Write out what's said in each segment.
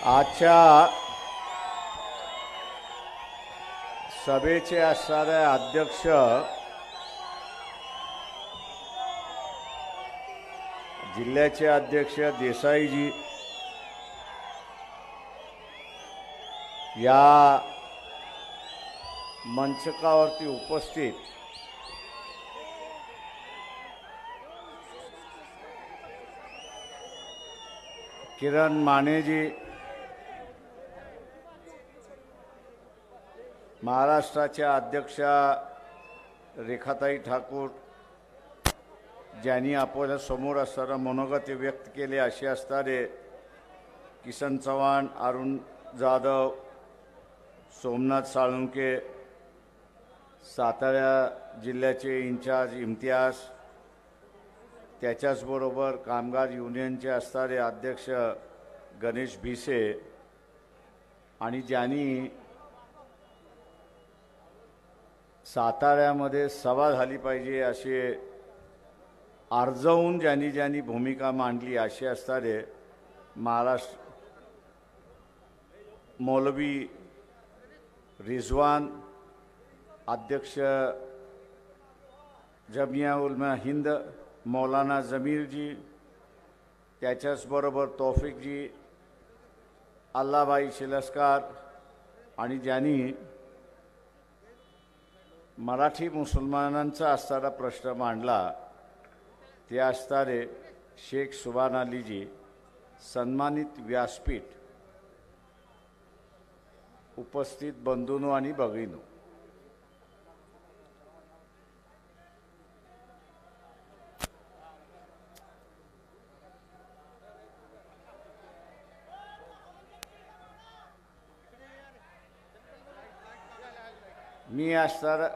आजच्या सभेचे असणारे अध्यक्ष जिल्ह्याचे अध्यक्ष देसाईजी, या मंचकावरती उपस्थित किरण मानेजी, महाराष्ट्राच्या अध्यक्षा रेखाताई ठाकूर, ज्यांनी आपल्या समोर असताना मनोगत व्यक्त केले असे असणारे किसन चव्हाण, अरुण जाधव, सोमनाथ साळुंके, सातारा जिल्ह्याचे इन्चार्ज इम्तियाज, त्याच्याचबरोबर कामगार युनियनचे असणारे अध्यक्ष गणेश भिसे, आणि ज्यांनी साताऱ्यामध्ये सभा झाली पाहिजे असे अर्जवून ज्यांनी भूमिका मांडली असे असणारे महाराष्ट्र मौलवी रिजवान, अध्यक्ष जमिया उलमा हिंद मौलाना जमीरजी, त्याच्याचबरोबर तौफिकजी, अल्लाबाई शिलस्कार, आणि ज्यांनी मराठी मुसलमानांचा असणारा प्रश्न मांडला ते असणारे शेख सुभान अलीजी, सन्मानित व्यासपीठ, उपस्थित बंधूंनो आणि भगिनींनो, मी असणारा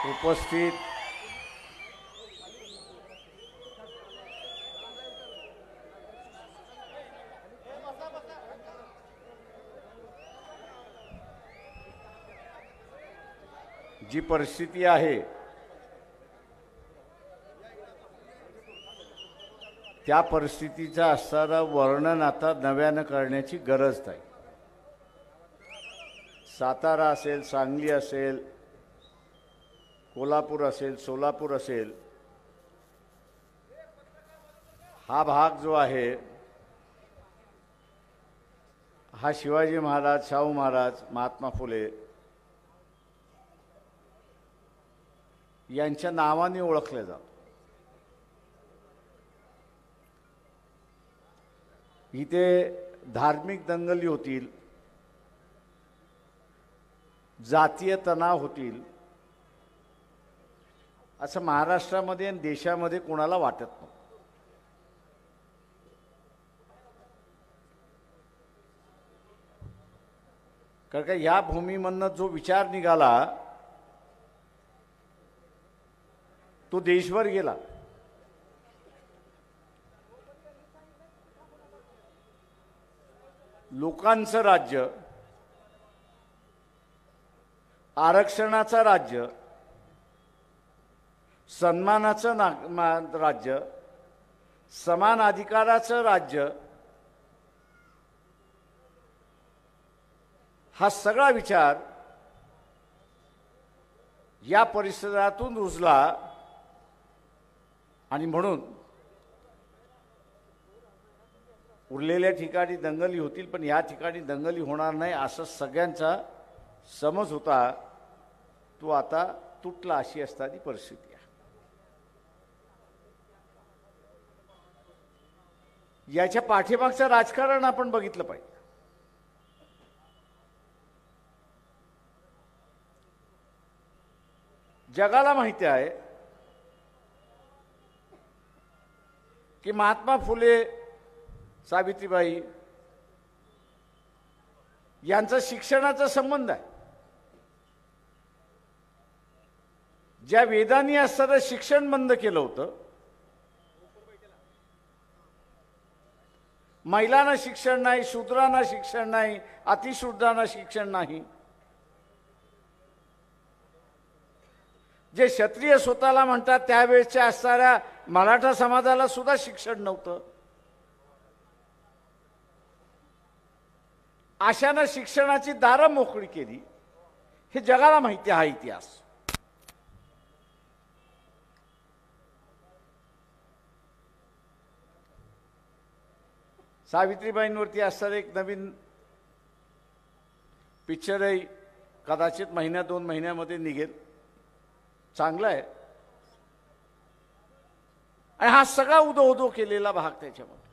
उपस्थित जी परिस्थिती आहे त्या परिस्थितीचं असणारं वर्णन आता नव्यानं करण्याची गरज नाही. सातारा असेल, सांगली असेल, कोल्हापूर असेल, सोलापूर असेल, हा भाग जो आहे हा शिवाजी महाराज, शाहू महाराज, महात्मा फुले यांच्या नावाने ओळखले जातो. इथे धार्मिक दंगली होतील, जातीय तणाव होतील असं महाराष्ट्रामध्ये आणि देशामध्ये कोणाला वाटत नाही. कारण का या भूमीमधनं जो विचार निघाला तो देशभर गेला. लोकांचं राज्य, आरक्षणाचं राज्य, सन्मानाचं राज्य, समान अधिकाराचं राज्य, हा सगळा विचार या परिसरातून रुजला. आणि म्हणून उरलेल्या ठिकाणी दंगली होतील पण या ठिकाणी दंगली होणार नाही असं सगळ्यांचा समज होता. तो आता तुटला अशी असणारी परिस्थिती आहे. याच्या पाठीमागचं राजकारण आपण बघितलं पाहिजे. जगाला माहिती आहे की महात्मा फुले, सावित्रीबाई यांचा शिक्षणाचा संबंध आहे. ज्या वेदांनी असणारं शिक्षण बंद केलं होतं, महिलांना शिक्षण नाही, शूद्रांना शिक्षण नाही, अतिशूद्रांना शिक्षण नाही. जे क्षत्रिय स्वतःला म्हणतात त्यावेळेच्या असणाऱ्या मराठा समाजाला सुद्धा शिक्षण नव्हतं. अशानं शिक्षणाची दारं मोकळी केली. हे जगाला माहिती आहे, हा इतिहास. सावित्रीबाईंवरती असणारं एक नवीन पिक्चरही कदाचित महिन्या 2 महिन्यामध्ये निघेल. चांगला आहे. आणि हा सगळा उदो केलेला भाग त्याच्यामध्ये.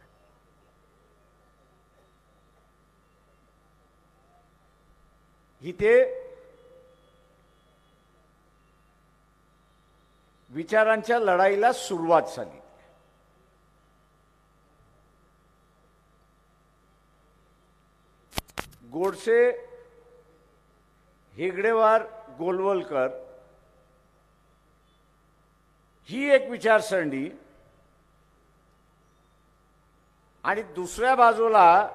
इथे विचारांच्या लढाईला सुरुवात झाली. गोडसे, हेगडेवार, गोलवलकर ही एक विचारसरणी आणि दुसऱ्या बाजूला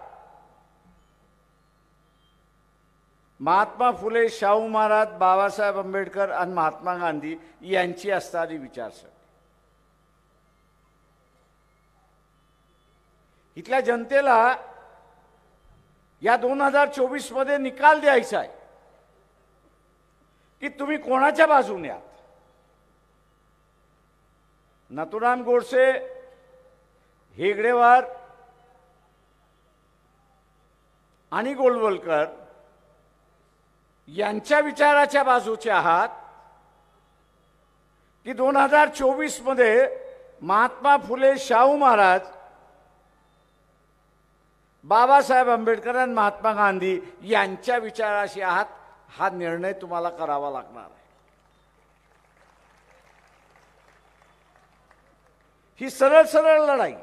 महात्मा फुले, शाहू महाराज, बाबासाहेब आंबेडकर आणि महात्मा गांधी यांची असणारी विचारसरणी. इथल्या जनतेला या 2024 मध्ये निकाल द्यायचा आहे की तुम्ही कोणाच्या बाजूने आहात. नाथूराम गोडसे, हेगडेवार आणि गोलवलकर यांच्या विचाराच्या बाजूचे आहात की 2024 मध्ये महात्मा फुले, शाहू महाराज, बाबासाहेब आंबेडकर आणि महात्मा गांधी यांच्या विचाराशी आहात. हा निर्णय तुम्हाला करावा लागणार आहे. ही सरळ सरळ लढाई.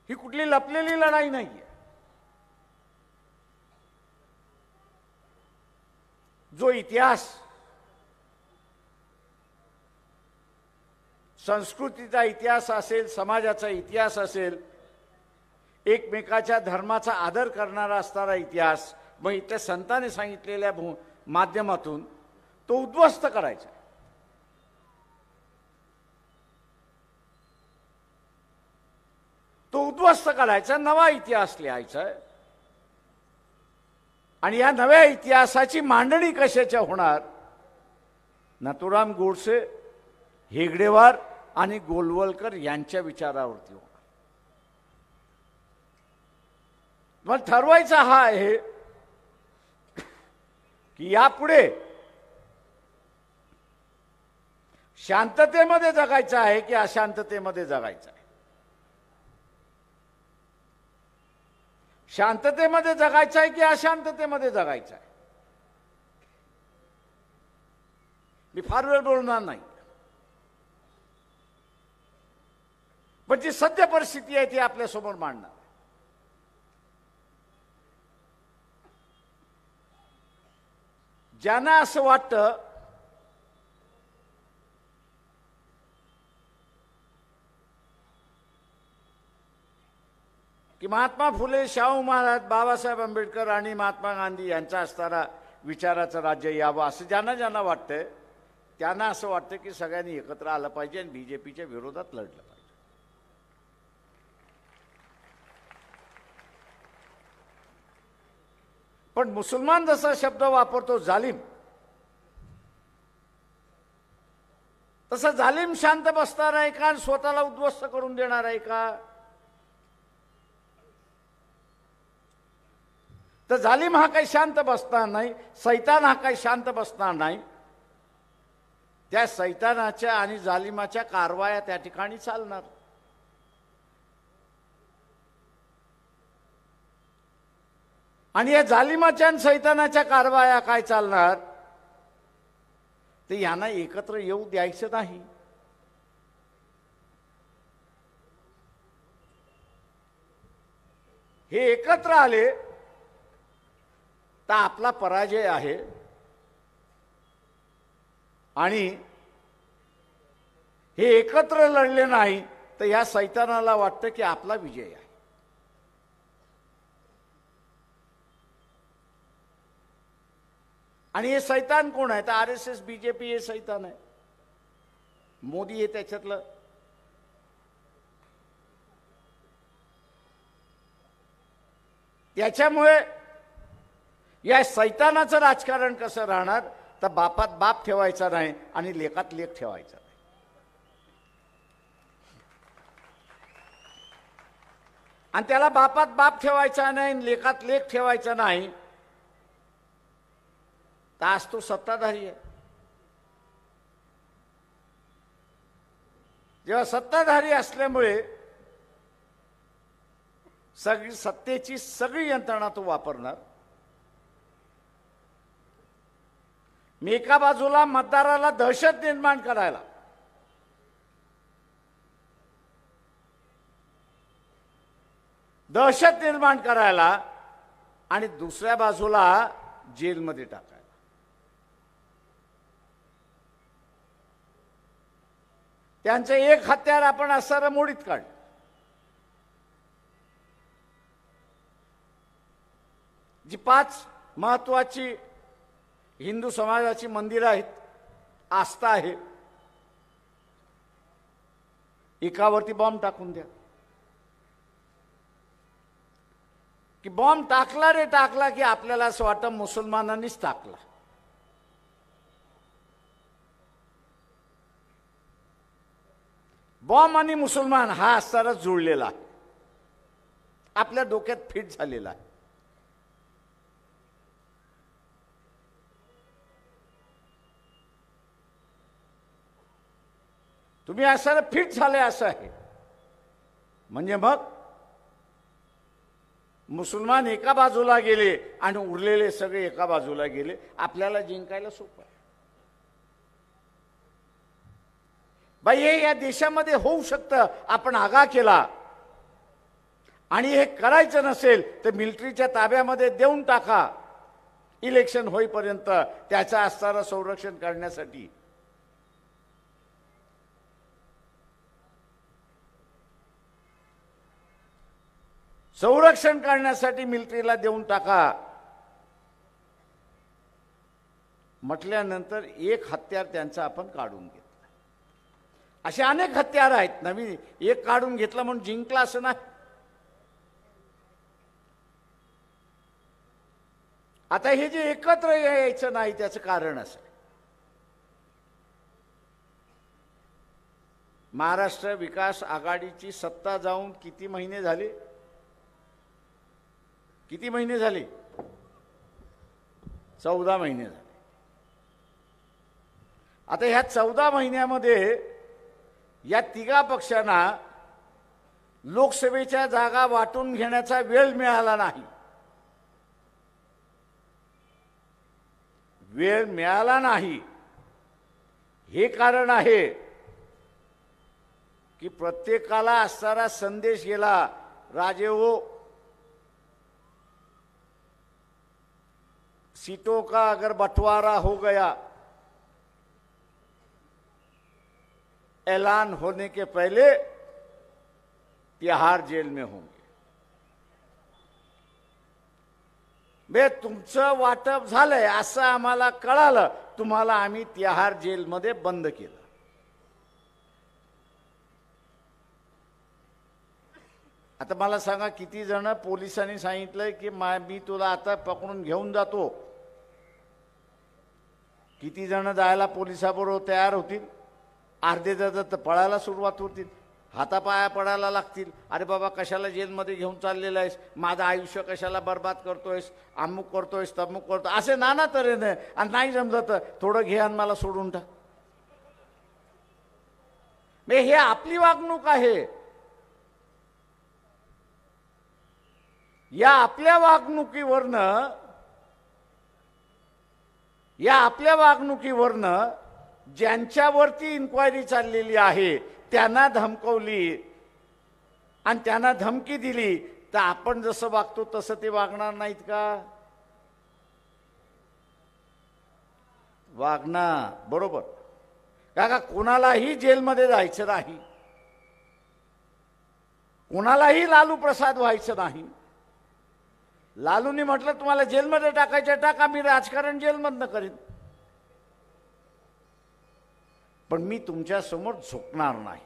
ही कुठली लपलेली लढाई नाहीये. जो इतिहास, संस्कृतीचा इतिहास असेल, समाजाचा इतिहास असेल, एकमेकाच्या धर्माचा आदर करणारा असणारा इतिहास, मग इथे संतांनी सांगितलेल्या माध्यमातून तो उद्ध्वस्त करायचा. तो उद्ध्वस्त करायचा, नवा इतिहास लिहायचा. आणि या नव्या इतिहासाची मांडणी कशाच्या होणार? नाथूराम गोडसे, हेगडेवार आणि गोलवलकर यांच्या विचारावरती होणार. मग ठरवायचा हा आहे की यापुढे शांततेमध्ये जगायचं आहे की अशांततेमध्ये जगायचं आहे. शांततेमध्ये जगायचं आहे की अशांततेमध्ये जगायचं आहे. मी फार वेळ बोलणार नाही, पण जी सद्य परिस्थिती आहे ती आपल्या समोर मांडणार. ज्यांना असं वाटतं की महात्मा फुले, शाहू महाराज, बाबासाहेब आंबेडकर आणि महात्मा गांधी यांचा असणारा विचाराचं राज्य यावं असं ज्यांना वाटतंय, त्यांना असं वाटतं की सगळ्यांनी एकत्र आलं पाहिजे आणि बीजेपीच्या विरोधात लढलं पाहिजे. पण मुसलमान जसा शब्द वापरतो जालिम, तसं जालिम शांत बसणार आहे का स्वतःला उद्ध्वस्त करून देणार आहे का? तर जालिम हा काही शांत बसणार नाही, सैतान हा काही शांत बसणार नाही. त्या सैतानाच्या आणि जालिमाच्या कारवाया त्या ठिकाणी चालणार. आणि या जालिमाच्या आणि सैतानाच्या कारवाया काय चालणार? ते यांना एकत्र येऊ द्यायचं नाही. हे एकत्र आले तर आपला पराजय आहे. आणि हे एकत्र लढले नाही तर या सैतानाला वाटतं की आपला विजय आहे. आणि हे सैतान कोण आहे? तर RSS BJP हे सैतान आहे. मोदी हे त्याच्यातलं. त्याच्यामुळे या सैतानाचं राजकारण कसं राहणार? तर बापात बाप ठेवायचा नाही आणि लेकात लेख ठेवायचा नाही. आणि त्याला बापात बाप ठेवायचा नाही आणि लेकात लेख ठेवायचा नाही तर आज तो सत्ताधारी आहे. जेव्हा सत्ताधारी असल्यामुळे सगळी सत्तेची सगळी यंत्रणा तो वापरणार. मी एका बाजूला मतदाराला दहशत निर्माण करायला, आणि दुसऱ्या बाजूला जेलमध्ये टाकायला. त्यांचं एक हत्यार आपण असणारं मोडीत काढलं. जी 5 महत्वाची हिंदू समाजाची मंदिरं आहेत, आस्था आहे, एकावरती बॉम्ब टाकून द्या. की बॉम्ब टाकला रे टाकला की आपल्याला असं वाटतं मुसलमानांनीच टाकला. बॉम्ब आणि मुसलमान हा असताना जुळलेला आहे, आपल्या डोक्यात फिट झालेला आहे. तुम्ही असं फिट झाले असं आहे म्हणजे मग मुसलमान एका बाजूला गेले आणि उरलेले सगळे एका बाजूला गेले. आपल्याला जिंकायला सोपं आहे. बाई हे या देशामध्ये होऊ शकतं. आपण आगा केला आणि हे करायचं नसेल तर मिलिटरीच्या ताब्यामध्ये देऊन टाका इलेक्शन होईपर्यंत त्याचं असणारं संरक्षण करण्यासाठी. संरक्षण करण्यासाठी मिलिटरीला देऊन टाका म्हटल्यानंतर एक हत्यार त्यांचं आपण काढून घेतलं. असे अनेक हत्यार आहेत. नवीन एक काढून घेतलं म्हणून जिंकला असं नाही. आता हे जे एकत्र यायचं नाही त्याचं कारण असं, महाराष्ट्र विकास आघाडीची सत्ता जाऊन किती महिने झाले? किती महिने झाले? 14 महिने झाले. आता ह्या 14 महिन्यामध्ये या तिघा पक्षांना लोकसभेच्या जागा वाटून घेण्याचा वेळ मिळाला नाही. वेळ मिळाला नाही हे कारण आहे की प्रत्येकाला असणारा संदेश गेला, राजे हो सीटों का अगर बंटवारा हो गया, ऐलान होने के पहले तिहाड़ जेल में होंगे. बे तुमचं वाटप झालंय असं आम्हाला कळालं, तुम्हाला आम्ही तिहाड़ जेलमध्ये बंद केलं. आता मला सांगा किती जण पोलिसांनी सांगितलंय की मी तुला आता पकडून घेऊन जातो? किती जण जायला पोलिसाबरोबर तयार होतील? अर्धे जण तर पळायला सुरुवात होतील, हातापाया पडायला लागतील. अरे बाबा कशाला जेलमध्ये घेऊन चाललेला आहेस, माझं आयुष्य कशाला बर्बाद करतोयस, अमुक करतोयस तमुक करतो, असे नाना तऱ्हेने. आणि नाही जमलं तर थोडं घे आणि मला सोडून टाक. हे आपली वागणूक आहे. या आपल्या वागणुकीवरनं ज्यांच्यावरती इन्क्वायरी चाललेली आहे त्यांना धमकवली आणि त्यांना धमकी दिली तर आपण जसं वागतो तसं ते वागणार नाहीत का? वागणार बरोबर. का कोणालाही जेलमध्ये जायचं नाही, कोणालाही लालू प्रसाद व्हायचं नाही. लालूनी म्हटलं तुम्हाला जेलमध्ये टाकायचं टाका, मी राजकारण जेलमधनं करीन, पण मी तुमच्या समोर झुकणार नाही.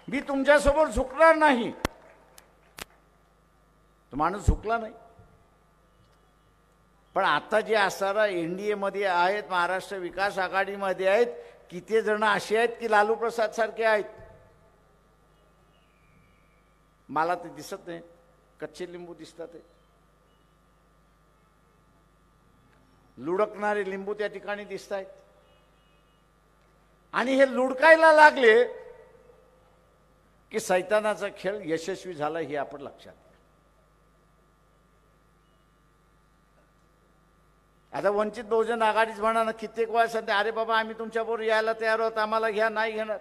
मी तुमच्या समोर झुकणार नाही. तो माणूस झुकला नाही. पण आता जे असणारा एनडीए मध्ये आहेत, महाराष्ट्र विकास आघाडीमध्ये आहेत, किती जण असे आहेत की लालू प्रसाद सारखे आहेत. मला ते दिसत नाही, कच्चे लिंबू दिसतात, ते लुडकणारे लिंबू त्या ठिकाणी दिसत आहेत. आणि हे लुडकायला लागले की सैतानाचा खेळ यशस्वी झाला हे आपण लक्षात घ्या. आता वंचित बहुजन आघाडीच म्हणा ना, कित्येक वेळा सांगते अरे बाबा आम्ही तुमच्याबरोबर यायला तयार आहोत, आम्हाला घ्या, नाही घेणार.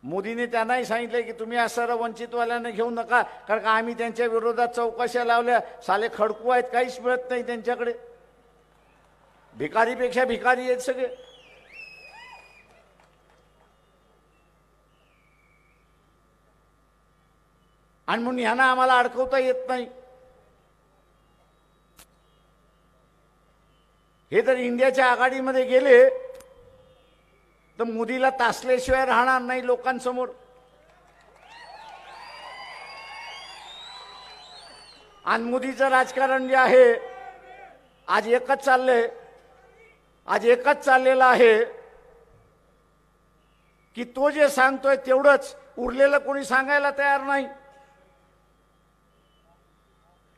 मोदीने त्यांनाही सांगितलं की तुम्ही असणारा वंचितवाल्यांना घेऊ नका, कारण का आम्ही त्यांच्या विरोधात चौकशा लावल्या, साले खडकू आहेत, काहीच मिळत नाही त्यांच्याकडे, भिकारीपेक्षा भिकारी आहेत सगळे. आणि म्हणून ह्यांना आम्हाला अडकवता येत नाही. हे जर इंडियाच्या आघाडीमध्ये गेले तर मोदीला तासल्याशिवाय राहणार नाही लोकांसमोर. आणि मोदीचं राजकारण जे आहे आज एकच चाललंय, आज एकच चाललेलं आहे की तो जे सांगतोय तेवढंच, उरलेलं कोणी सांगायला तयार नाही.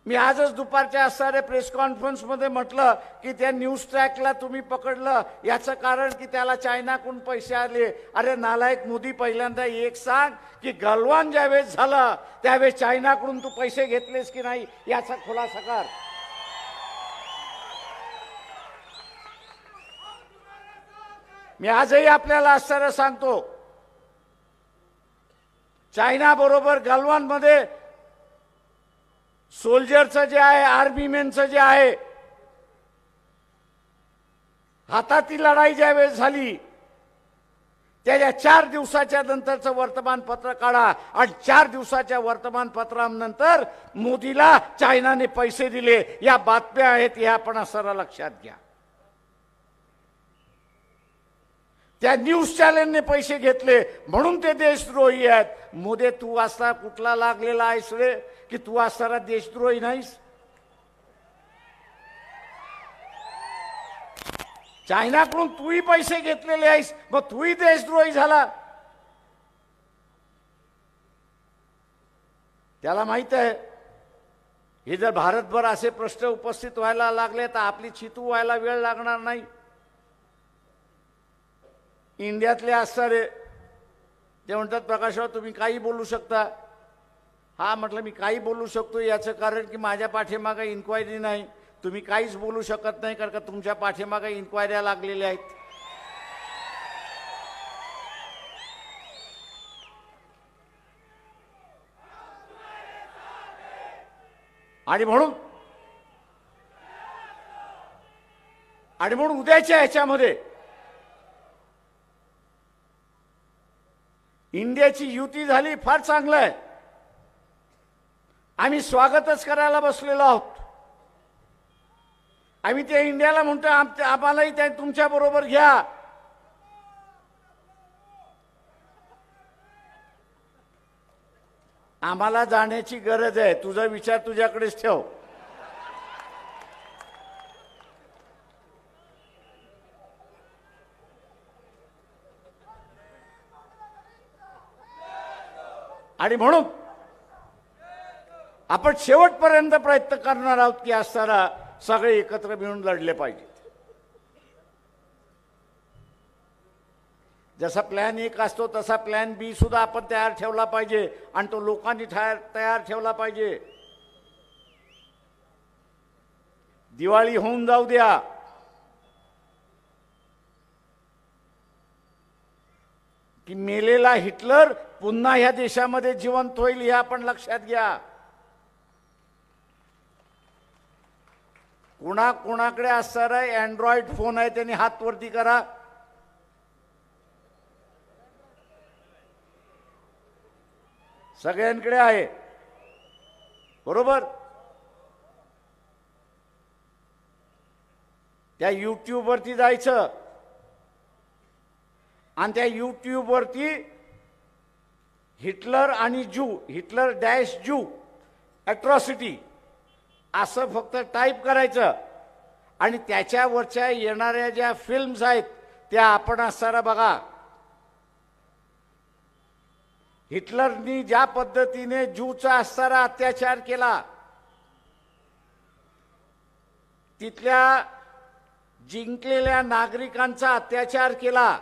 मी आजच दुपारच्या असणाऱ्या प्रेस कॉन्फरन्समध्ये म्हटलं की त्या न्यूज ट्रॅकला तुम्ही पकडलं याचं कारण की त्याला चायनाकडून पैसे आले. अरे नालायक मोदी, पहिल्यांदा एक सांग की गलवान ज्यावेळेस झाला त्यावेळेस चायनाकडून तू पैसे घेतलेस की नाही याचा खुलासा कर. मी आजही आपल्याला असणारं सांगतो, चायना बरोबर गलवानमध्ये सोल्जरचं जे आहे, आर्मी मेनचं जे आहे, हातातील लढाई ज्यावेळेस झाली त्याच्या 4 दिवसाच्या नंतरचं वर्तमानपत्र काढा आणि 4 दिवसाच्या वर्तमानपत्रानंतर मोदीला चायनाने पैसे दिले. या बातम्या आहेत, हे आपण असं लक्षात घ्या. त्या न्यूज चॅनलने पैसे घेतले म्हणून ते देशद्रोही आहेत. मोदी तू असा कुठला लागलेला आहेस रे की तू असणारा देशद्रोही नाहीस? चायनाकडून तूही पैसे घेतलेले आहेस, मग तूही देशद्रोही झाला. त्याला माहित आहे हे जर भारतभर असे प्रश्न उपस्थित व्हायला लागले तर आपली चितू व्हायला वेळ लागणार नाही. इंडियातले असणारे ते म्हणतात प्रकाशराव तुम्ही काही बोलू शकता. हा म्हटलं मी काही बोलू शकतो याचं कारण की माझ्या पाठीमागे इन्क्वायरी नाही. तुम्ही काहीच बोलू शकत नाही कारण का तुमच्या पाठीमागे इन्क्वायऱ्या लागलेल्या आहेत. आणि म्हणून उद्याच्या ह्याच्यामध्ये इंडियाची युती झाली, फार चांगलं आहे. आम्ही स्वागतच करायला बसलेलो आहोत. आम्ही त्या इंडियाला म्हणतो आम्हालाही त्या तुमच्या बरोबर घ्या. आम्हाला जाण्याची गरज आहे, तुझा विचार तुझ्याकडेच ठेव. आणि म्हणून आपण शेवटपर्यंत प्रयत्न करणार आहोत की असताना सगळे एकत्र मिळून लढले पाहिजेत. जसा प्लॅन 1 असतो तसा प्लॅन बी सुद्धा आपण तयार ठेवला पाहिजे आणि तो लोकांनी तयार ठेवला पाहिजे. दिवाळी होऊन जाऊ द्या, की मेलेला हिटलर पुन्हा ह्या देशामध्ये जिवंत होईल हे आपण लक्षात घ्या. कोणाकोणाकडे असणारा अँड्रॉइड फोन आहे त्यांनी हात वरती करा. सगळ्यांकडे आहे, बरोबर. त्या YouTube वरती जायचं आणि त्या YouTube वरती हिटलर आणि जू, हिटलर डॅश जू अॅट्रॉसिटी असं फक्त टाईप करायचं आणि त्याच्यावरच्या येणाऱ्या ज्या फिल्म्स आहेत त्या आपण असताना बघा. हिटलरनी ज्या पद्धतीने ज्यूचा असणारा अत्याचार केला, तिथल्या जिंकलेल्या नागरिकांचा अत्याचार केला,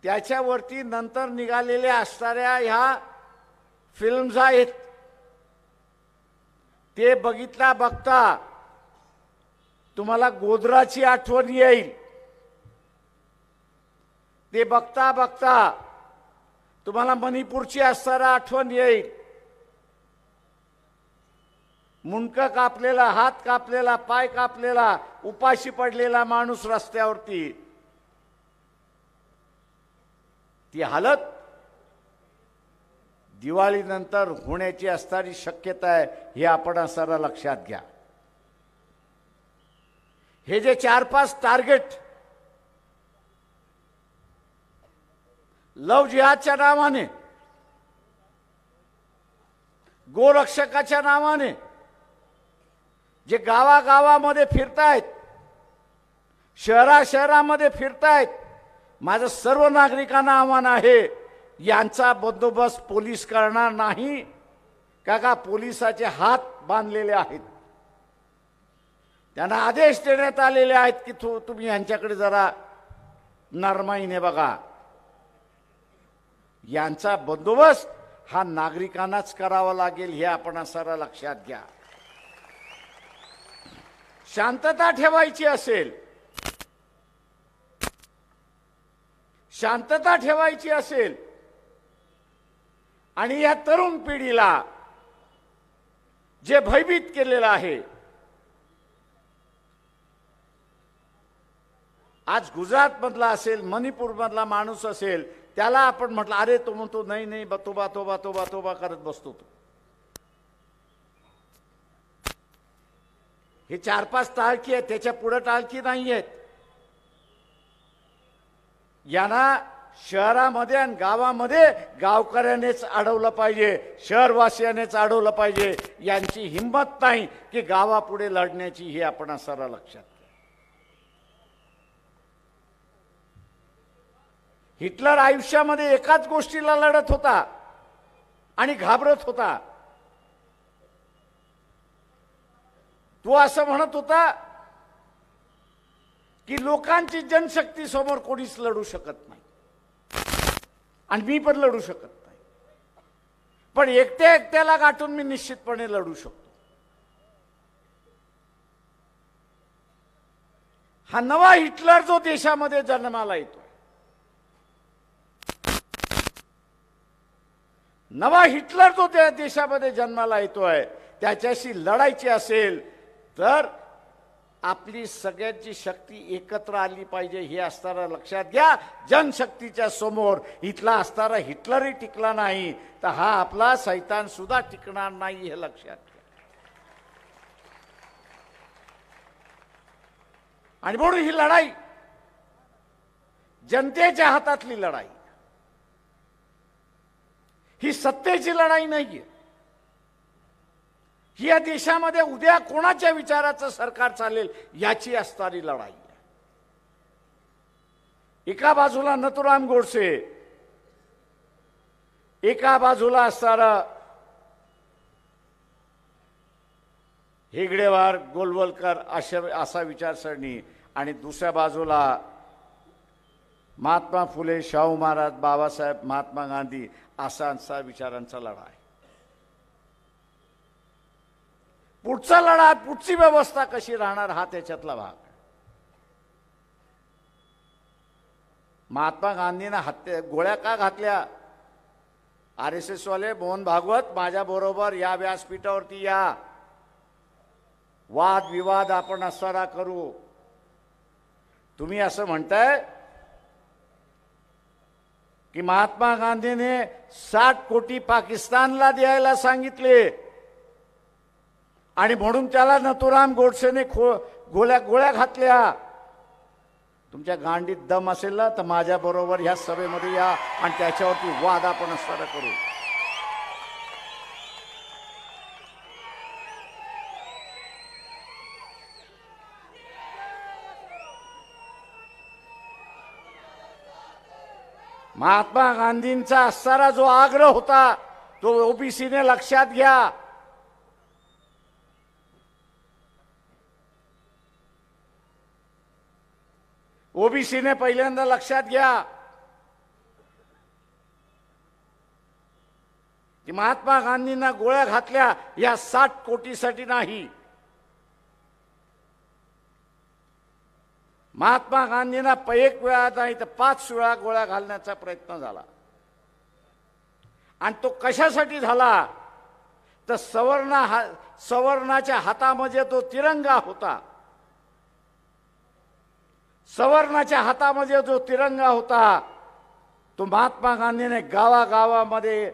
त्याच्यावरती नंतर निघालेल्या असणाऱ्या ह्या फिल्म्स आहेत. ते बघितला बघता तुम्हाला गोधराची आठवण येईल. ते बघता बघता तुम्हाला मणिपूरची असणारा आठवण येईल. मुंडकं कापलेला, हात कापलेला, पाय कापलेला, उपाशी पडलेला माणूस रस्त्यावरती, ती हालत दिवाळीनंतर होण्याची असणारी शक्यता आहे हे आपण असणारा लक्षात घ्या. हे जे 4-5 टार्गेट लव जिहादच्या नावाने, गोरक्षकाच्या नावाने जे गावागावामध्ये फिरतायत, शहराशहरामध्ये फिरतायत, माझं सर्व नागरिकांना आव्हान आहे, यांचा बंदोबस्त पोलीस करणार नाही. का पोलिसाचे हात बांधलेले आहेत. त्यांना आदेश देण्यात आलेले आहेत की तुम्ही यांच्याकडे जरा नरमाईने बघा. यांचा बंदोबस्त हा नागरिकांनाच करावा लागेल हे आपण सारा लक्षात घ्या. शांतता ठेवायची असेल, शांतता ठेवायची असेल आणि या तरुण पिढीला जे भयभीत केलेलं आहे, आज गुजरात मधला असेल, मणिपूर मधला माणूस असेल, त्याला आपण म्हटलं अरे तो म्हणतो नाही नाही तोबा तोबा तोबा तोबा करत बसतो. तो हे 4-5 टाळकी आहेत, त्याच्या पुढे टाळकी नाही आहेत. यांना शहरामध्ये आणि गावामध्ये गावकऱ्यानेच अडवलं पाहिजे, शहरवासियानेच अडवलं पाहिजे. यांची हिंमत नाही की गावापुढे लढण्याची, हे आपण सारा लक्षात. हिटलर आयुष्यामध्ये एकाच गोष्टीला लढत होता आणि घाबरत होता. तो असं म्हणत होता की लोकांची जनशक्ती समोर कोणीच लढू शकत नाही आणि मी पण लढू शकत नाही, पण एकट्या एकट्याला गाठून मी निश्चितपणे लढू शकतो. हा नवा हिटलर जो देशामध्ये जन्माला येतो, नवा हिटलर जो त्या देशामध्ये जन्माला येतोय, त्याच्याशी लढायची असेल तर आपली सगळ्यांची शक्ती एकत्र आली पाहिजे हे असताना लक्षात घ्या. जनशक्तीच्या समोर इथला असताना हिटलरही टिकला नाही तर हा आपला सैतान सुद्धा टिकणार नाही हे लक्षात घ्या. आणि म्हणून ही लढाई जनतेच्या हातातली लढाई, ही सत्तेची लढाई नाहीये. ही या देशामध्ये उद्या कोणाच्या विचाराचं सरकार चालेल याची असणारी लढाई आहे. एका बाजूला नथुराम गोडसे, एका बाजूला असणारा हेगडेवार, गोलवलकर असा विचारसरणी, आणि दुसऱ्या बाजूला महात्मा फुले, शाहू महाराज, बाबासाहेब, महात्मा गांधी असा विचारांचा लढा आहे. पुढचा लढा, पुढची व्यवस्था कशी राहणार हा त्याच्यातला भाग. महात्मा गांधींना गोळ्या का घातल्या? RSS वाले, मोहन भागवत माझ्या बरोबर या व्यासपीठावरती या, वाद विवाद आपण असारा करू. तुम्ही असं म्हणताय की महात्मा गांधीने 60 कोटी पाकिस्तानला द्यायला सांगितले आणि म्हणून त्याला नथुराम गोडसेने गोळ्या घातल्या. तुमच्या गांडीत दम असेल ना तर माझ्या बरोबर ह्या सभेमध्ये या आणि त्याच्यावरती वाद आपण असताना करू. महात्मा गांधींचा असणारा जो आग्रह होता तो ओबीसीने लक्षात घ्या. ओबीसीने पहिल्यांदा लक्षात घ्या की महात्मा गांधींना गोळ्या घातल्या या 60 कोटीसाठी नाही. महात्मा गांधींना एक वेळा नाही तर 5 वेळा गोळ्या घालण्याचा प्रयत्न झाला. आणि तो कशासाठी झाला तर सवर्णाच्या हातामध्ये तो तिरंगा होता. सवर्णाच्या हातामध्ये जो तिरंगा होता तो महात्मा गांधीने गावागावामध्ये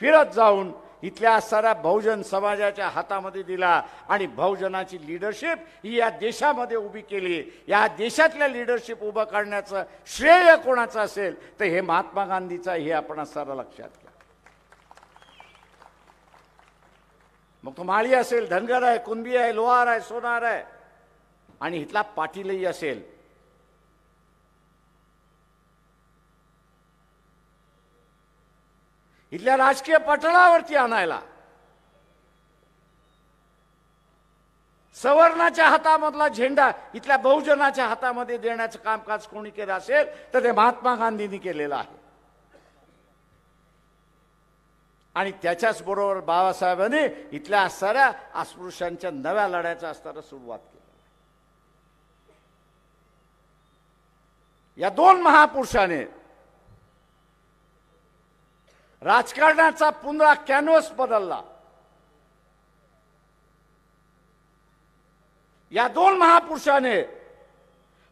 फिरत जाऊन इथल्या साऱ्या बहुजन समाजाच्या हातामध्ये दिला आणि बहुजनाची लीडरशिप ही या देशामध्ये उभी केली. या देशातल्या लीडरशिप उभं करण्याचं श्रेय कोणाचं असेल तर हे महात्मा गांधीचं, हे आपण सारं लक्षात घ्या. मग तो माळी असेल, धनगर आहे, कुणबी आहे, लोहार आहे, सोनार आहे आणि इथला पाटीलही असेल. इथल्या राजकीय पटलावरती आणायला सवर्णाच्या हातामधला झेंडा इथल्या बहुजनाच्या हातामध्ये देण्याचं कामकाज कोणी केलं असेल तर ते महात्मा गांधींनी केलेलं आहे. आणि त्याच्याच बरोबर बाबासाहेबांनी इथल्या साऱ्या अस्पृश्यांच्या नव्या लढ्याचा असताना सुरुवात केली. या 2 महापुरुषाने राजकारणाचा पुन्हा कॅनव्हास बदलला. या 2 महापुरुषाने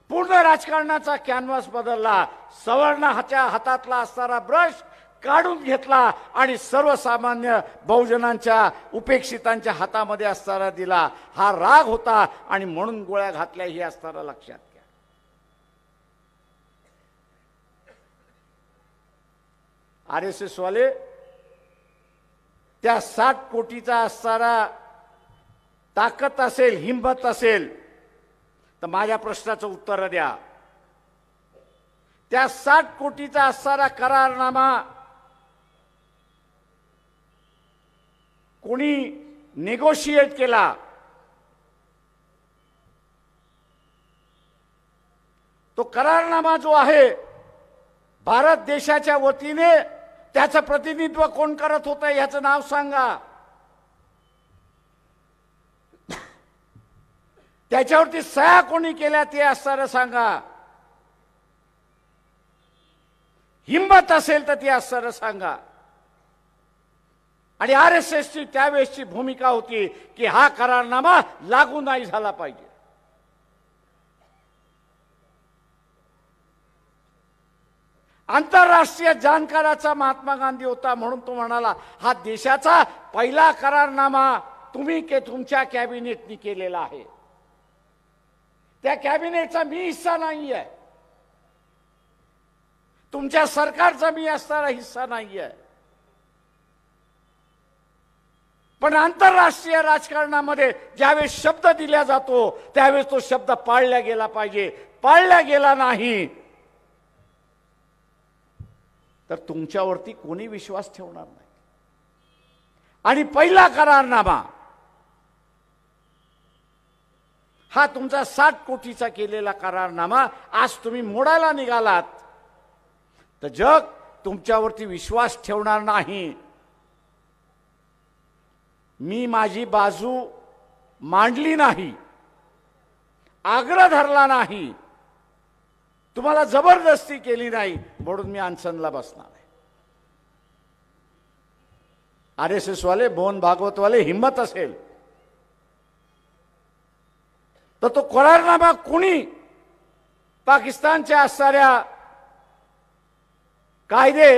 पूर्ण राजकारणाचा कॅनव्हास बदलला. सवर्णाच्या हातातला असणारा ब्रश काढून घेतला आणि सर्वसामान्य बहुजनांच्या उपेक्षितांच्या हातामध्ये असणारा दिला. हा राग होता आणि म्हणून गोळ्या घातल्या हे असणारा लक्षात घ्या. RSS वाले त्या 60 कोटीचा असणारा ताकद असेल, हिंमत असेल तर माझ्या प्रश्नाचं उत्तर द्या. त्या 60 कोटीचा असणारा करारनामा कोणी नेगोशिएट केला? तो करारनामा जो आहे भारत देशाच्या वतीने त्याचं प्रतिनिधित्व कोण करत होतं याचं नाव सांगा. त्याच्यावरती सह्या कोणी केल्या ते असणारं सांगा. हिंमत असेल तर ते असणारं सांगा. आणि RSSची त्यावेळेसची भूमिका होती की हा करारनामा लागू नाही झाला पाहिजे. आंतरराष्ट्रीय जाणकाराचा महात्मा गांधी होता म्हणून तो म्हणाला हा देशाचा पहिला करारनामा तुम्ही तुमच्या कॅबिनेटनी केलेला आहे. त्या कॅबिनेटचा मी हिस्सा नाही आहे. तुमच्या सरकारचा मी असणारा हिस्सा नाही आहे. पण आंतरराष्ट्रीय राजकारणामध्ये ज्यावेळेस शब्द दिला जातो त्यावेळेस तो शब्द पाळला गेला पाहिजे. पाळला गेला नाही तर तुमच्यावरती कोणी विश्वास ठेवणार नाही. आणि पहिला करारनामा हा तुमचा 60 कोटीचा केलेला करारनामा आज तुम्ही मोडायला निघालात तर जग तुमच्यावरती विश्वास ठेवणार नाही. मी माझी बाजू मांडली नाही, आग्रह धरला नाही, तुम्हाला जबरदस्ती केली नाही म्हणून मी अनशनला बसणार आहे. RSS वाले, मोहन भागवत वाले हिम्मत असेल तर तो करारनामा कोणी पाकिस्तानच्या असणाऱ्या कायदे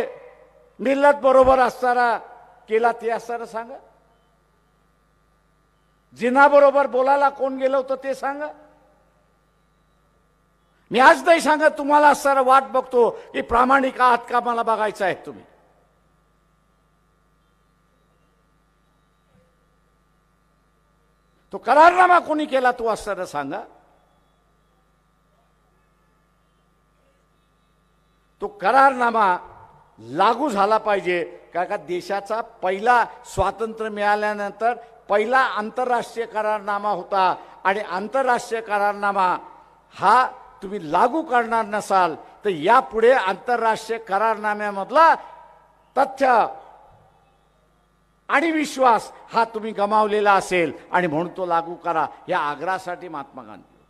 मिल्लत बरोबर असणारा केला ते असणारा सांगा. जिना बरोबर बोलायला कोण गेलं होतं ते सांगा. मी आज नाही सांगत, तुम्हाला असणारा वाट बघतो की प्रामाणिक आहात का मला बघायचं आहे तुम्ही. तो करारनामा कोणी केला तो असताना सांगा. तो करारनामा लागू झाला पाहिजे. का देशाचा पहिला स्वातंत्र्य मिळाल्यानंतर पहिला आंतरराष्ट्रीय करारनामा होता आणि आंतरराष्ट्रीय करारनामा हा तुम्ही लागू करणार नसाल तर यापुढे आंतरराष्ट्रीय करारनाम्यामधला तथ्य आणि विश्वास हा तुम्ही गमावलेला असेल आणि म्हणून तो लागू करा. या आग्रहासाठी महात्मा गांधी होते.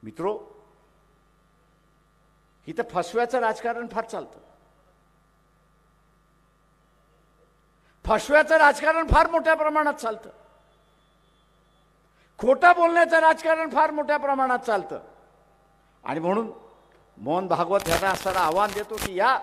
मित्रो, इथं फसव्याचं राजकारण फार चालतं. फसव्याचं राजकारण फार मोठ्या प्रमाणात चालतं. खोटा बोलण्याचं राजकारण फार मोठ्या प्रमाणात चालतं. आणि म्हणून मोहन भागवत यांना असं आव्हान देतो की या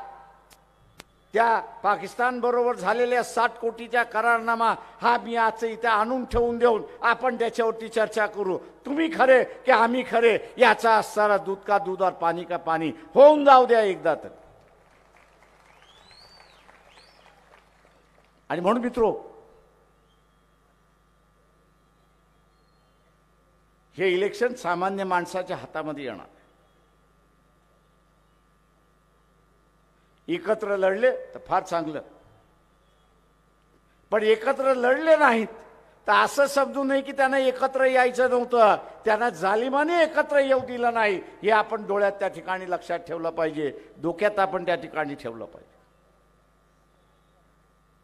त्या पाकिस्तान बरोबर झालेल्या 60 कोटीच्या करारनामा हा मी आज इथे आणून ठेवून देऊन आपण त्याच्यावरती चर्चा करू. तुम्ही खरे की आम्ही खरे याचा असणारा दूध का दूध और पाणी का पाणी होऊन जाऊ द्या एकदा तर. आणि म्हणून मित्रो, हे इलेक्शन सामान्य माणसाच्या हातामध्ये येणार. एकत्र लढले तर फार चांगलं, पण एकत्र लढले नाहीत तर असं समजू नये की त्यांना एकत्र यायचं नव्हतं. त्यांना जालिमाने एकत्र येऊ दिलं नाही हे आपण डोळ्यात त्या ठिकाणी लक्षात ठेवलं पाहिजे, डोक्यात आपण त्या ठिकाणी ठेवलं पाहिजे.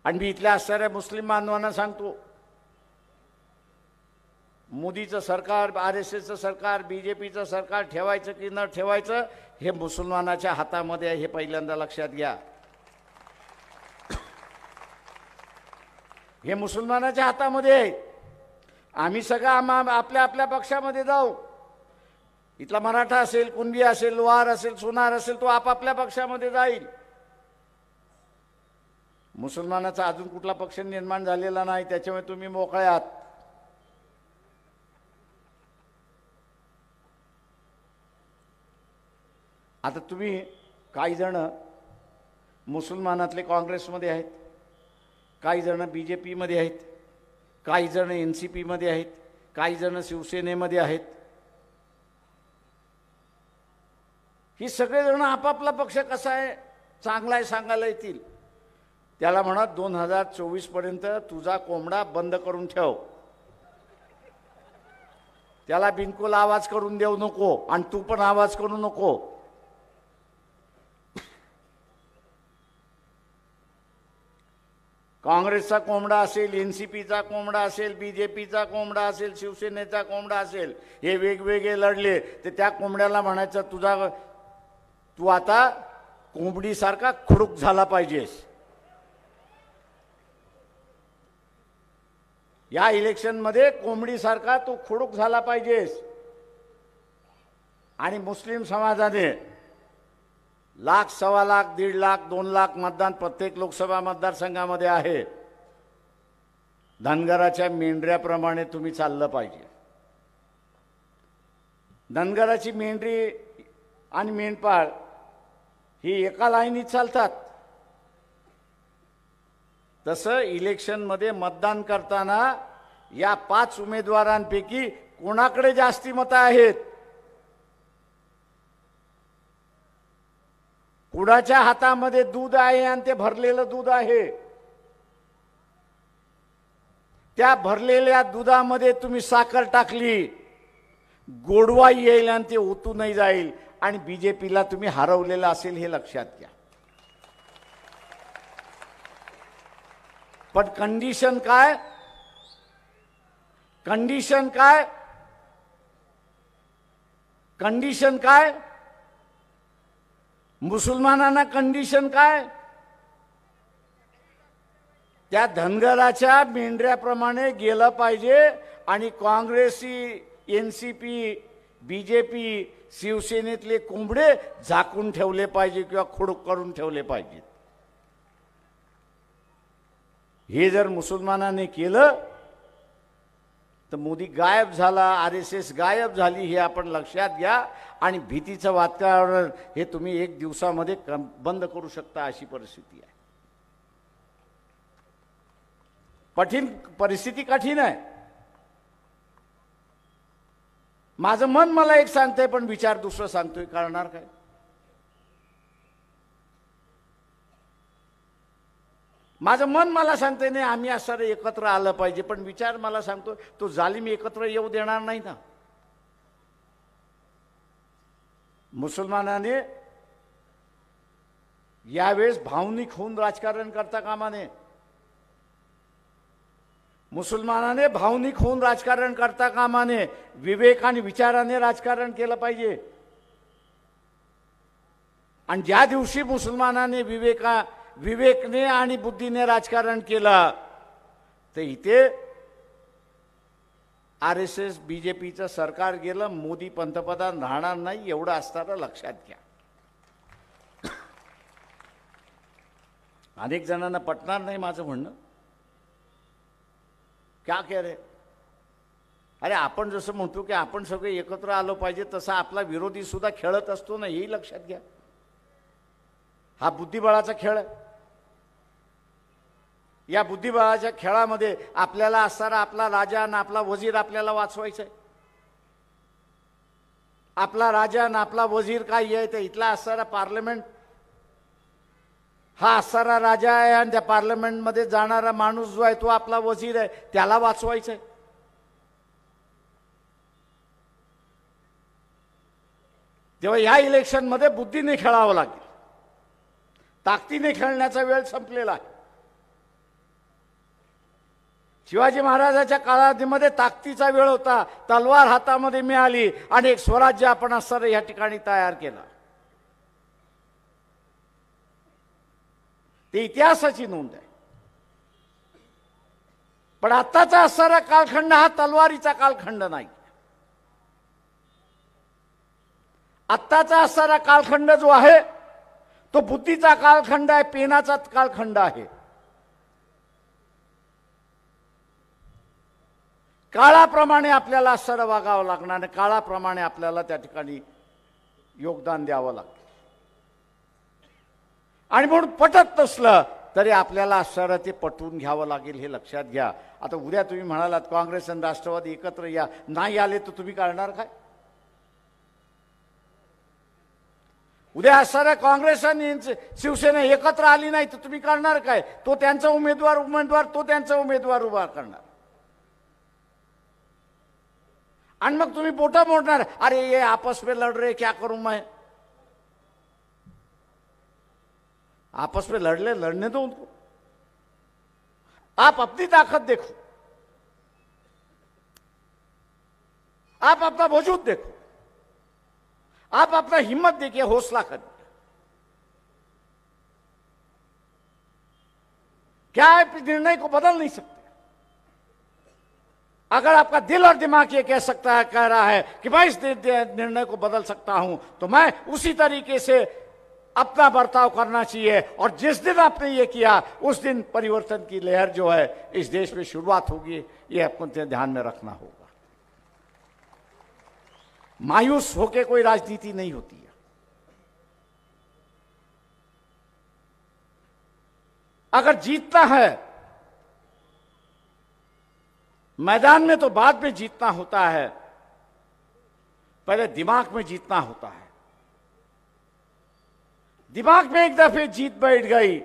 आणि मी इथल्या असणाऱ्या मुस्लिम बांधवांना सांगतो, मोदीचं सरकार, RSSचं सरकार, BJPचं सरकार ठेवायचं की न ठेवायचं हे मुसलमानाच्या हातामध्ये आहे, हे पहिल्यांदा लक्षात घ्या. हे मुसलमानाच्या हातामध्ये आहे. आम्ही सगळं आपल्या आपल्या पक्षामध्ये जाऊ. इथला मराठा असेल, कुणबी असेल, लोहार असेल, सोनार असेल, तो आपापल्या पक्षामध्ये जाईल. मुसलमानाचा अजून कुठला पक्ष निर्माण झालेला नाही, त्याच्यामुळे तुम्ही मोकळे आहात. आता तुम्ही काही जण मुसलमानातले काँग्रेसमध्ये आहेत, काही जण BJP मध्ये आहेत, काही जण NCP मध्ये आहेत, काही जण शिवसेनेमध्ये आहेत. ही सगळे जण आपापला पक्ष कसा आहे चांगला आहे सांगायला येतील. त्याला म्हणा 2024 पर्यंत तुझा कोंबडा बंद करून ठेव, त्याला बिनकुल आवाज करून देऊ नको आणि तू पण आवाज करू नको. काँग्रेसचा कोंबडा असेल, NCPचा कोंबडा असेल, BJPचा कोंबडा असेल, शिवसेनेचा कोंबडा असेल, हे वेगवेगळे लढले तर त्या कोंबड्याला म्हणायचं तू आता कोंबडीसारखा खुडूक झाला पाहिजेस. या इलेक्शनमध्ये कोंबडीसारखा तू खुडूक झाला पाहिजेस. आणि मुस्लिम समाजाने 1,00,000, 1,25,00,000, 1,50,000, 2,00,000 मतदान प्रत्येक लोकसभा मतदारसंघामध्ये आहे. धनगराच्या मेंढऱ्याप्रमाणे तुम्ही चाललं पाहिजे. धनगराची मेंढरी आणि मेंढपाळ ही एका लाईनीत चालतात. तसं इलेक्शनमध्ये मतदान करताना या 5 उमेदवारांपैकी कोणाकडे जास्ती मतं आहेत, कुणाच्या हातामध्ये दूध आहे आणि ते भरलेलं दूध आहे, त्या भरलेल्या दुधामध्ये तुम्ही साखर टाकली, गोडवा येईल आणि ते ओतूनही जाईल आणि BJPला तुम्ही हरवलेलं असेल हे लक्षात घ्या. पण कंडिशन काय? कंडिशन काय? कंडिशन काय? मुसलमानांना कंडिशन काय? त्या धनगराच्या मेंढऱ्याप्रमाणे गेलं पाहिजे आणि काँग्रेसी, एनसीपी, बीजेपी, शिवसेनेतले कोंबडे झाकून ठेवले पाहिजे किंवा खुडूक करून ठेवले पाहिजेत. हे जर मुसलमानांनी केलं तर मोदी गायब झाला, आरएसएस गायब झाली हे आपण लक्षात घ्या. आणि भीतीचं वातावरण हे तुम्ही एक दिवसामध्ये बंद करू शकता अशी परिस्थिती आहे. परिस्थिती कठीण आहे. माझं मन मला एक सांगतंय पण विचार दुसरं सांगतोय. करणार काय? माझं मन मला सांगतंय नाही आम्ही असं एकत्र आलं पाहिजे, पण विचार मला सांगतो तो जालिम एकत्र येऊ देणार नाही ना. मुसलमानाने यावेळेस भावनिक होऊन राजकारण करता कामा नये. मुसलमानाने भावनिक होऊन राजकारण करता कामा नये. विवेक आणि विचाराने राजकारण केलं पाहिजे. आणि ज्या दिवशी मुसलमानाने विवेकने आणि बुद्धीने राजकारण केलं तर इथे आरएसएस बीजेपीचं सरकार गेलं, मोदी पंतप्रधान राहणार नाही एवढं असताना लक्षात घ्या. अनेक जणांना पटणार नाही माझं म्हणणं. क्या कह रहे? अरे आपण जसं म्हणतो की आपण सगळे एकत्र आलो पाहिजे तसा आपला विरोधी सुद्धा खेळत असतो ना, हेही लक्षात घ्या. हा बुद्धिबळाचा खेळ आहे. या बुद्धिबळाच्या खेळामध्ये आपल्याला असणारा आपला राजा आणि आपला वजीर आपल्याला वाचवायचा आहे. आपला राजा आणि आपला वजीर काय आहे? तर इथला असणारा पार्लमेंट हा असणारा राजा आहे आणि त्या पार्लमेंटमध्ये जाणारा माणूस जो आहे तो आपला वजीर आहे, त्याला वाचवायचा आहे. तेव्हा या इलेक्शनमध्ये बुद्धीने खेळावं लागेल. ताकदीने खेळण्याचा वेळ संपलेला आहे. शिवाजी महाराजांच्या काळामध्ये ताकदीचा वेळ होता. तलवार हातामध्ये मिळाली आणि एक स्वराज्य आपण असणारं या ठिकाणी तयार केला. ते इतिहासाची नोंद आहे. पण आत्ताचा असणारा कालखंड हा तलवारीचा कालखंड नाही. आत्ताचा असणारा कालखंड जो आहे तो बुद्धीचा कालखंड आहे, पेनाचा कालखंड आहे. काळाप्रमाणे आपल्याला असणारं वागावं लागणार आणि काळाप्रमाणे आपल्याला त्या ठिकाणी योगदान द्यावं लागतं. आणि म्हणून पटत नसलं तरी आपल्याला असणारं ते पटवून घ्यावं लागेल हे लक्षात घ्या. आता उद्या तुम्ही म्हणालात काँग्रेस आणि राष्ट्रवादी एकत्र या, नाही आले तर तुम्ही करणार काय? उद्या असणाऱ्या काँग्रेस आणि शिवसेना एकत्र आली नाही तर तुम्ही करणार काय? तो त्यांचा उमेदवार तो त्यांचा उमेदवार उभा करणार आणि मग तुम्ही बोटा मोडणार. अरे ये आपस में लड़ रहे, क्या करूं मैं? आपस में लड़ने दो उनको. आप अपनी ताकत देखो, आप अपना वजूद देखो, आप अपना हिम्मत देखिए, हौसला करिए. क्या आप निर्णय को बदल नहीं सकते? अगर आपका दिल और दिमाग ये कह रहा है कि मैं इस निर्णय को बदल सकता हूं तो मैं उसी तरीके से अपना बर्ताव करना चाहिए. और जिस दिन आपने ये किया उस दिन परिवर्तन की लहर जो है इस देश में शुरुआत होगी. ये आपको ध्यान में रखना होगा. मायूस होकर कोई राजनीति नहीं होती है. अगर जीतना है मैदान में तो बाद में जीतना होता है, पहले दिमाग में जीतना होता है. दिमाग में एक दफे जीत बैठ गई,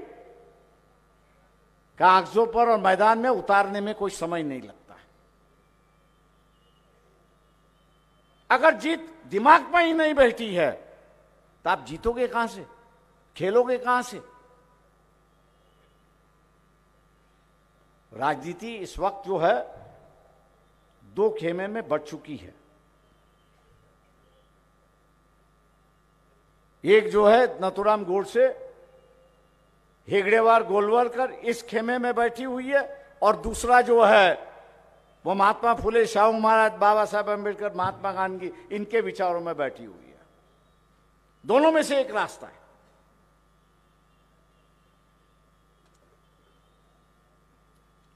कागजों पर और मैदान में उतारने में कोई समय नहीं लगता. अगर जीत दिमाग में ही नहीं बैठी है तो आप जीतोगे कहां से, खेलोगे कहां से? राजनीति इस वक्त जो है दो खेमे में बढ़ चुकी है. एक जो है नथुराम गोडसे, हेगड़ेवार गोलवलकर इस खेमे में बैठी हुई है और दूसरा जो है वो महात्मा फुले, शाहू महाराज, बाबा साहब अम्बेडकर, महात्मा गांधी, इनके विचारों में बैठी हुई है। दोनों में से एक रास्ता है।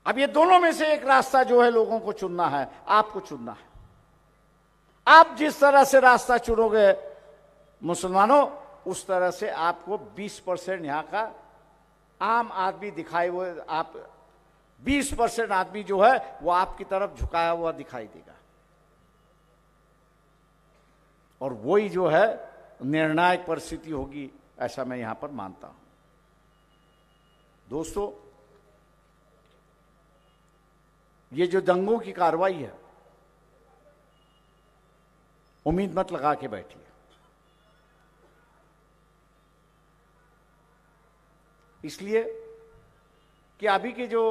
अब ये दोनों में से एक रास्ता जो है लोगों को चुनना है, आपको चुनना है। आप जिस तरह से रास्ता चुनोगे मुसलमानों, उस तरह से आपको 20% यहां का आम आदमी दिखाई हुए, आप 20% आदमी जो है वो आपकी तरफ झुकाया हुआ दिखाई देगा, और वही जो है निर्णायक परिस्थिति होगी, ऐसा मैं यहां पर मानता हूं। दोस्तों, ये जो दंगों की कार्रवाई है, उम्मीद मत लगा के बैठिए। इसलिए कि अभी के जो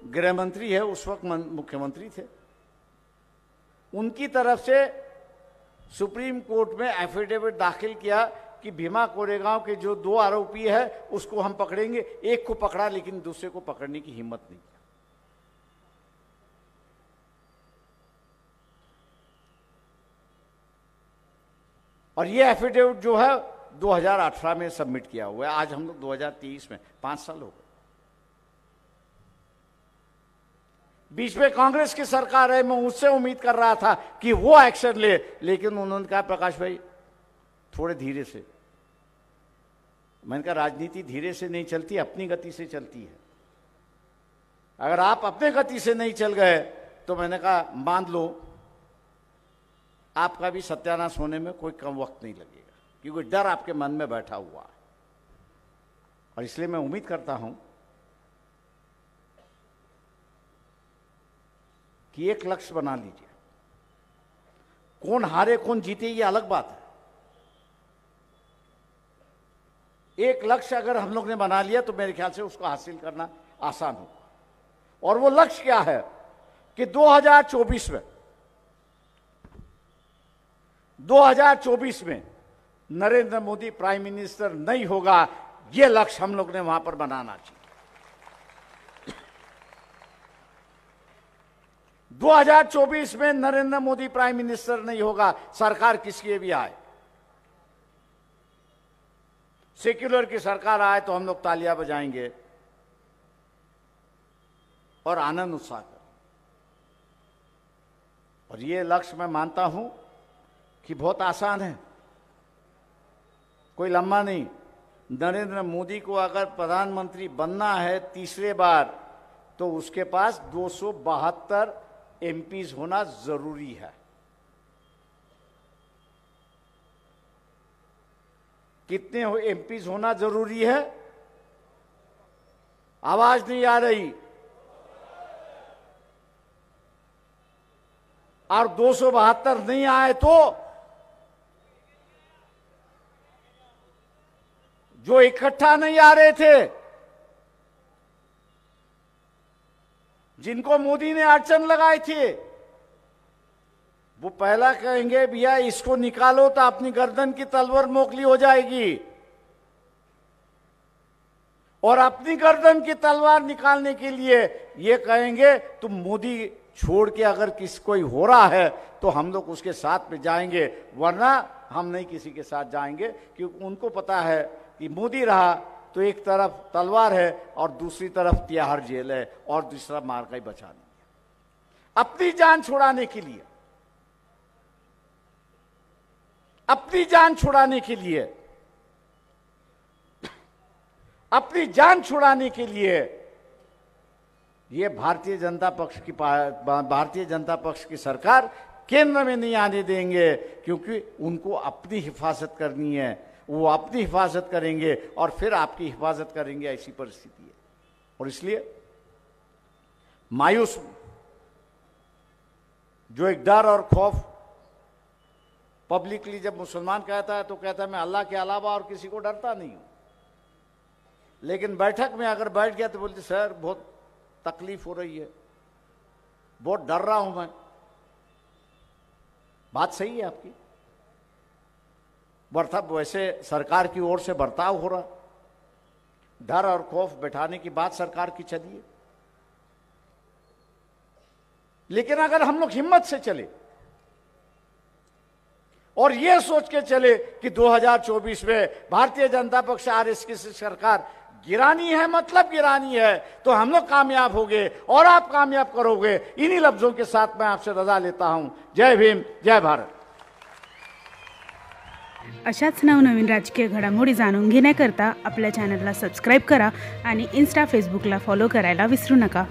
गृह मंत्री है, उस वक्त मुख्यमंत्री थे, उनकी तरफ से सुप्रीम कोर्ट में एफिडेविट दाखिल किया कि भीमा कोरेगांव के जो 2 आरोपी है उसको हम पकड़ेंगे। एक को पकड़ा, लेकिन दूसरे को पकड़ने की हिम्मत नहीं की। और ये एफिडेविट जो है 2018 में सबमिट किया हुआ है। आज हम लोग 2023 में, 5 साल हो गए। बीच में कांग्रेस की सरकार है, मैं उससे उम्मीद कर रहा था कि वो एक्शन ले, लेकिन उन्होंने कहा प्रकाश भाई थोड़े धीरे से। मैंने कहा राजनीति धीरे से नहीं चलती, अपनी गति से चलती है। अगर आप अपने गति से नहीं चल गए तो मैंने कहा मान लो आपका भी सत्यानाश होने में कोई कम वक्त नहीं लगेगा, क्योंकि डर आपके मन में बैठा हुआ है। और इसलिए मैं उम्मीद करता हूं कि एक लक्ष्य बना लीजिए। कौन हारे कौन जीते ये अलग बात है। एक लक्ष्य अगर हम लोग ने बना लिया तो मेरे ख्याल से उसको हासिल करना आसान होगा। और वो लक्ष्य क्या है कि 2024 में नरेंद्र मोदी प्राइम मिनिस्टर नहीं होगा, ये लक्ष्य हम लोग ने वहां पर बनाना चाहिए। 2024 में नरेंद्र मोदी प्राइम मिनिस्टर नहीं होगा, सरकार किसकी भी आए, सेक्युलर की सरकार आए तो हम लोग तालियां बजाएंगे और आनंद उत्साह करें। और ये लक्ष्य मैं मानता हूं कि बहुत आसान है, कोई लंबा नहीं। नरेंद्र मोदी को अगर प्रधानमंत्री बनना है तीसरे बार, तो उसके पास 272 एमपीज होना जरूरी है। कितने एमपीज होना जरूरी है? आवाज नहीं आ रही। और 272 नहीं आए तो जो इकट्ठा नहीं आ रहे थे, जिनको मोदी ने अड़चन लगाई थी, वो पहला कहेंगे भैया इसको निकालो तो अपनी गर्दन की तलवार मोकली हो जाएगी। और अपनी गर्दन की तलवार निकालने के लिए ये कहेंगे तुम मोदी छोड़ के अगर किसी कोई हो रहा है तो हम लोग उसके साथ में जाएंगे, वरना हम नहीं किसी के साथ जाएंगे। क्योंकि उनको पता है कि मोदी रहा तो एक तरफ तलवार है और दूसरी तरफ तिहाड़ जेल है और दूसरा मार का ही बचा नहीं। अपनी जान छुड़ाने के लिए, अपनी जान छुड़ाने के लिए, अपनी जान छुड़ाने के लिए ये भारतीय जनता पक्ष की सरकार केंद्र में नहीं आने देंगे, क्योंकि उनको अपनी हिफाजत करनी है। वो अपनी हिफाजत करेंगे और फिर आपकी हिफाजत करेंगे, ऐसी परिस्थिति है। और इसलिए मायूस जो एक डर और खौफ पब्लिकली जब मुसलमान कहता है तो कहता है मैं अल्लाह के अलावा और किसी को डरता नहीं हूं, लेकिन बैठक में अगर बैठ गया तो बोलते सर बहुत तकलीफ हो रही है, बहुत डर रहा हूं मैं। बात सही है आपकी, वैसे सरकार की ओर से बर्ताव हो रहा, डर और खौफ बैठाने की बात सरकार की चली है। लेकिन अगर हम लोग हिम्मत से चले और ये सोच के चले कि 2024 में भारतीय जनता पक्ष आरएसएस की सरकार गिरानी है, मतलब गिरानी है, तो हम लोग कामयाब होंगे और आप कामयाब करोगे। इन्हीं लफ्जों के साथ मैं आपसे रजा लेता हूं। जय भीम, जय भारत। अशाच नवनवीन राजकीय घडामोडी जाणून घेण्याकरता आपल्या चॅनलला सबस्क्राईब करा आणि इन्स्टा फेसबुकला फॉलो करायला विसरू नका।